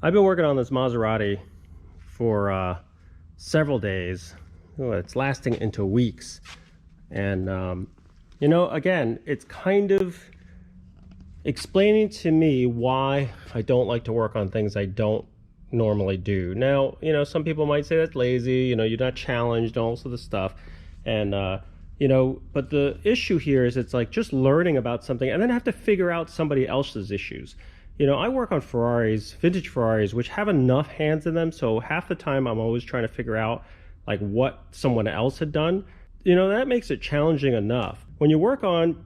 I've been working on this Maserati for several days. Oh, it's lasting into weeks. And, you know, again, it's kind of explaining to me why I don't like to work on things I don't normally do. Now, you know, some people might say that's lazy, you know, you're not challenged, all sorts of stuff. And, you know, but the issue here is it's like just learning about something and then have to figure out somebody else's issues. You know, I work on Ferraris, vintage Ferraris, which have enough hands in them, so half the time I'm always trying to figure out like what someone else had done. You know, that makes it challenging enough. When you work on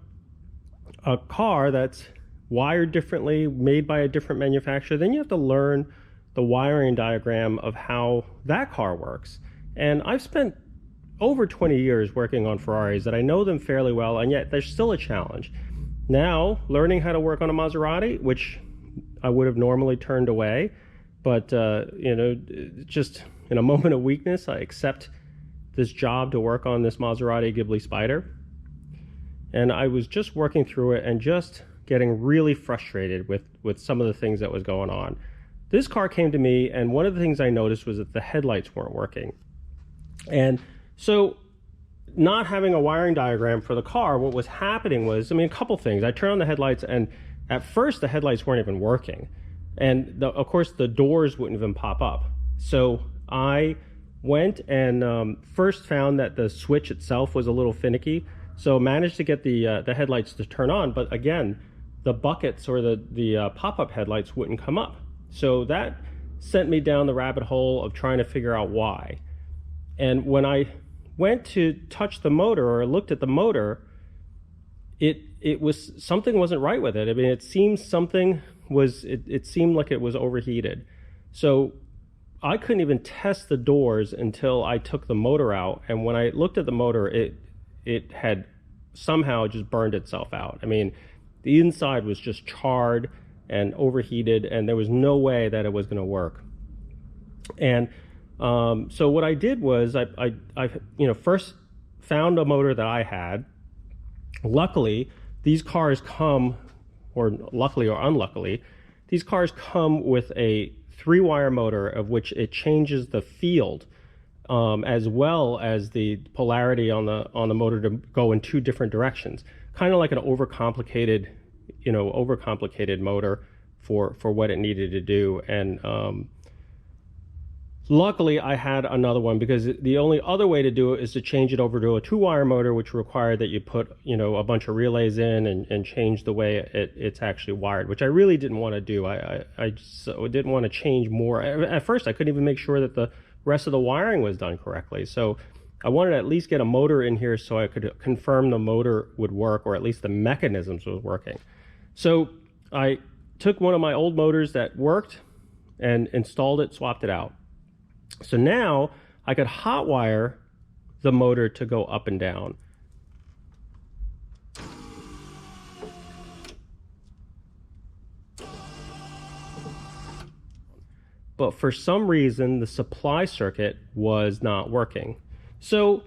a car that's wired differently, made by a different manufacturer, then you have to learn the wiring diagram of how that car works. And I've spent over 20 years working on Ferraris that I know them fairly well, and yet there's still a challenge. Now, learning how to work on a Maserati, which I would have normally turned away, but you know, just in a moment of weakness, I accept this job to work on this Maserati Ghibli Spider. And I was just working through it and just getting really frustrated with some of the things that was going on. This car came to me, and one of the things I noticed was that the headlights weren't working. And so, not having a wiring diagram for the car, what was happening was, I mean, a couple things. I turned on the headlights, and at first the headlights weren't even working. And of course the doors wouldn't even pop up. So I went and first found that the switch itself was a little finicky. So managed to get the headlights to turn on, but again, the buckets or the pop-up headlights wouldn't come up. So that sent me down the rabbit hole of trying to figure out why. And when I went to touch the motor or looked at the motor, it was something wasn't right with it. I mean, it seemed something was, it seemed like it was overheated. So I couldn't even test the doors until I took the motor out. And when I looked at the motor, it had somehow just burned itself out. I mean, the inside was just charred and overheated, and there was no way that it was going to work. And so what I did was I you know, first found a motor that I had. Luckily, these cars come, or luckily or unluckily, these cars come with a 3-wire motor of which it changes the field as well as the polarity on the motor to go in 2 different directions. Kind of like an overcomplicated, you know, overcomplicated motor for what it needed to do. And luckily, I had another one, because the only other way to do it is to change it over to a 2-wire motor, which required that you put, you know, a bunch of relays in and change the way it's actually wired, which I really didn't want to do. I just didn't want to change more. At first, I couldn't even make sure that the rest of the wiring was done correctly. So I wanted to at least get a motor in here so I could confirm the motor would work, or at least the mechanisms was working. So I took one of my old motors that worked and installed it, swapped it out. So now I could hotwire the motor to go up and down. But for some reason, the supply circuit was not working. So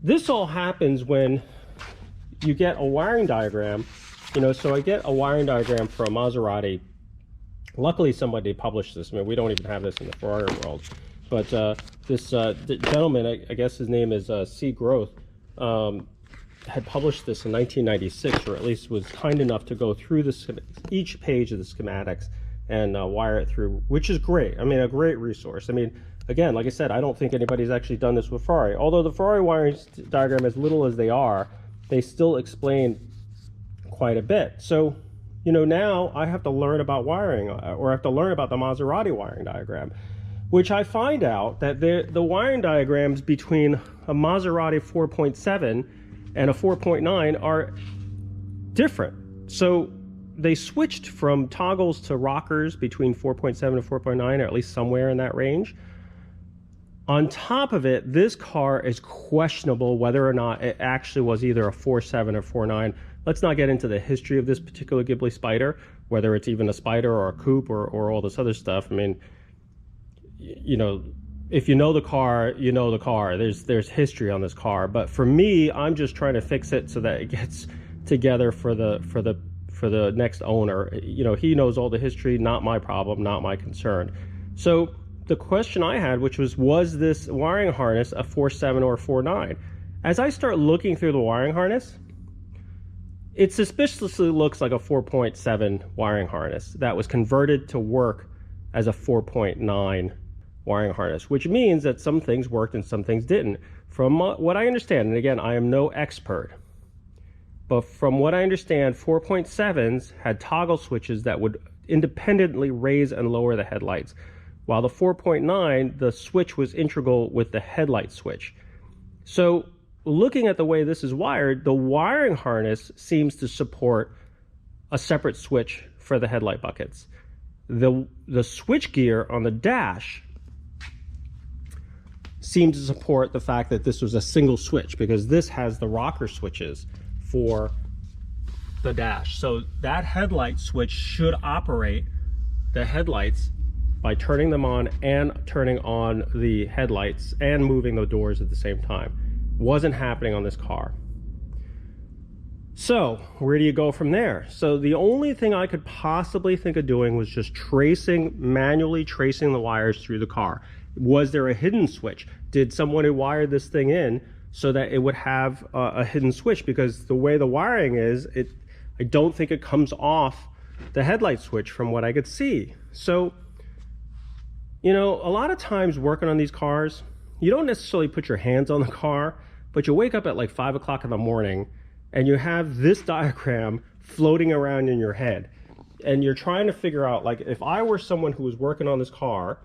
this all happens when you get a wiring diagram. You know, so I get a wiring diagram for a Maserati. Luckily, somebody published this. I mean, we don't even have this in the Ferrari world. But this gentleman, I guess his name is C. Growth, had published this in 1996, or at least was kind enough to go through each page of the schematics and wire it through, which is great. I mean, a great resource. I mean, again, like I said, I don't think anybody's actually done this with Ferrari. Although the Ferrari wiring diagram, as little as they are, they still explain quite a bit. So, you know, now I have to learn about wiring, or I have to learn about the Maserati wiring diagram, which I find out that the wiring diagrams between a Maserati 4.7 and a 4.9 are different. So they switched from toggles to rockers between 4.7 and 4.9, or at least somewhere in that range. On top of it, this car is questionable whether or not it actually was either a 4.7 or 4.9. Let's not get into the history of this particular Ghibli Spider, whether it's even a Spider or a coupe or all this other stuff. I mean, you know, if you know the car, you know the car. There's history on this car. But for me, I'm just trying to fix it so that it gets together for for the next owner. You know, he knows all the history, not my problem, not my concern. So the question I had, which was this wiring harness a 4.7 or 4.9? As I start looking through the wiring harness, it suspiciously looks like a 4.7 wiring harness that was converted to work as a 4.9 wiring harness, which means that some things worked and some things didn't. From what I understand, and again, I am no expert, but from what I understand, 4.7s had toggle switches that would independently raise and lower the headlights, while the 4.9, the switch was integral with the headlight switch. So looking at the way this is wired, the wiring harness seems to support a separate switch for the headlight buckets. The switch gear on the dash seemed to support the fact that this was a single switch, because this has the rocker switches for the dash. So that headlight switch should operate the headlights by turning them on and turning on the headlights and moving the doors at the same time. Wasn't happening on this car. So where do you go from there? So the only thing I could possibly think of doing was just manually tracing the wires through the car. Was there a hidden switch? Did someone who wired this thing in so that it would have a hidden switch? Because the way the wiring is, I don't think it comes off the headlight switch from what I could see. So, you know, a lot of times working on these cars, you don't necessarily put your hands on the car, but you wake up at like 5 o'clock in the morning and you have this diagram floating around in your head. And you're trying to figure out, like, if I were someone who was working on this car,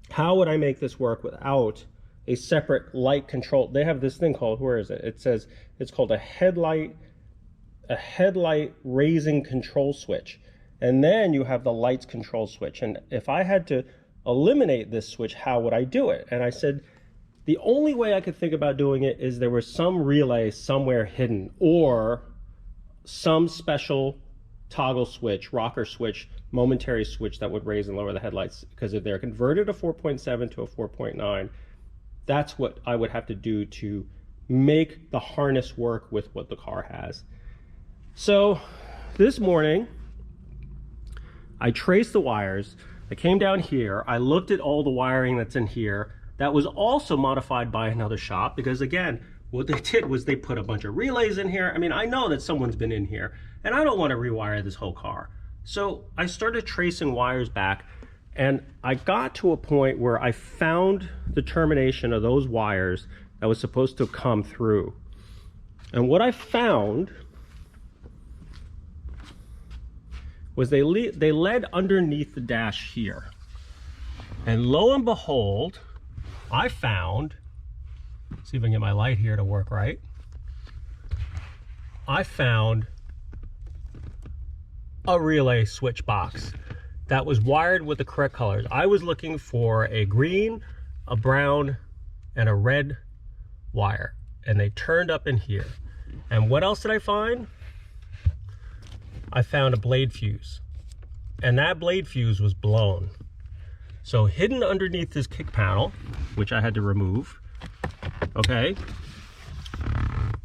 how would I make this work without a separate light control? They have this thing called, where is it? It says it's called a headlight raising control switch. And then you have the lights control switch. And if I had to eliminate this switch, how would I do it? And I said, the only way I could think about doing it is there was some relay somewhere hidden, or some special toggle switch, rocker switch, momentary switch that would raise and lower the headlights. Because if they're converted a 4.7 to a 4.9, that's what I would have to do to make the harness work with what the car has. So this morning, I traced the wires. I came down here. I looked at all the wiring that's in here. That was also modified by another shop, because again, what they did was they put a bunch of relays in here. I mean, I know that someone's been in here, and I don't want to rewire this whole car. So I started tracing wires back, and I got to a point where I found the termination of those wires that was supposed to come through. And what I found was they led underneath the dash here. And lo and behold, I found, see if I can get my light here to work right. I found a relay switch box that was wired with the correct colors. I was looking for a green, a brown, and a red wire, and they turned up in here. And what else did I find? I found a blade fuse, and that blade fuse was blown. So hidden underneath this kick panel, which I had to remove, okay,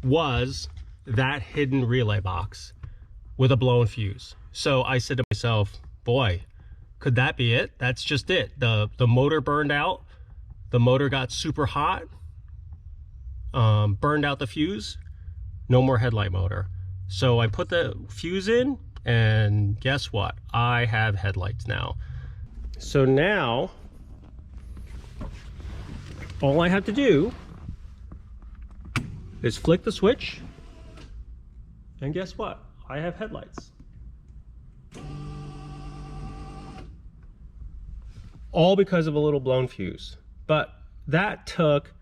was that hidden relay box with a blown fuse. So I said to myself, boy, could that be it? That's just it. The motor burned out. The motor got super hot, burned out the fuse, no more headlight motor. So I put the fuse in, and guess what? I have headlights now. So now, all I have to do is flick the switch, and guess what? I have headlights. All because of a little blown fuse. But that took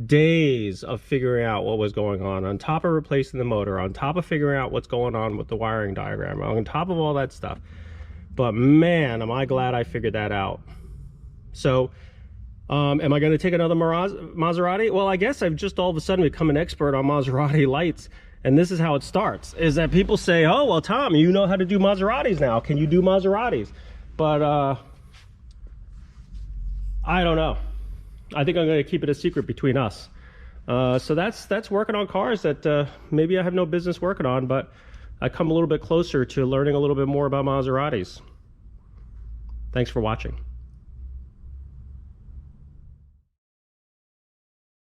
days of figuring out what was going on top of replacing the motor, on top of figuring out what's going on with the wiring diagram, on top of all that stuff. But man, am I glad I figured that out. So, am I going to take another Maserati? Well, I guess I've just all of a sudden become an expert on Maserati lights. And this is how it starts, is that people say, oh, well, Tom, you know how to do Maseratis now. Can you do Maseratis? But I don't know. I think I'm going to keep it a secret between us. So that's working on cars that maybe I have no business working on, but I come a little bit closer to learning a little bit more about Maseratis. Thanks for watching.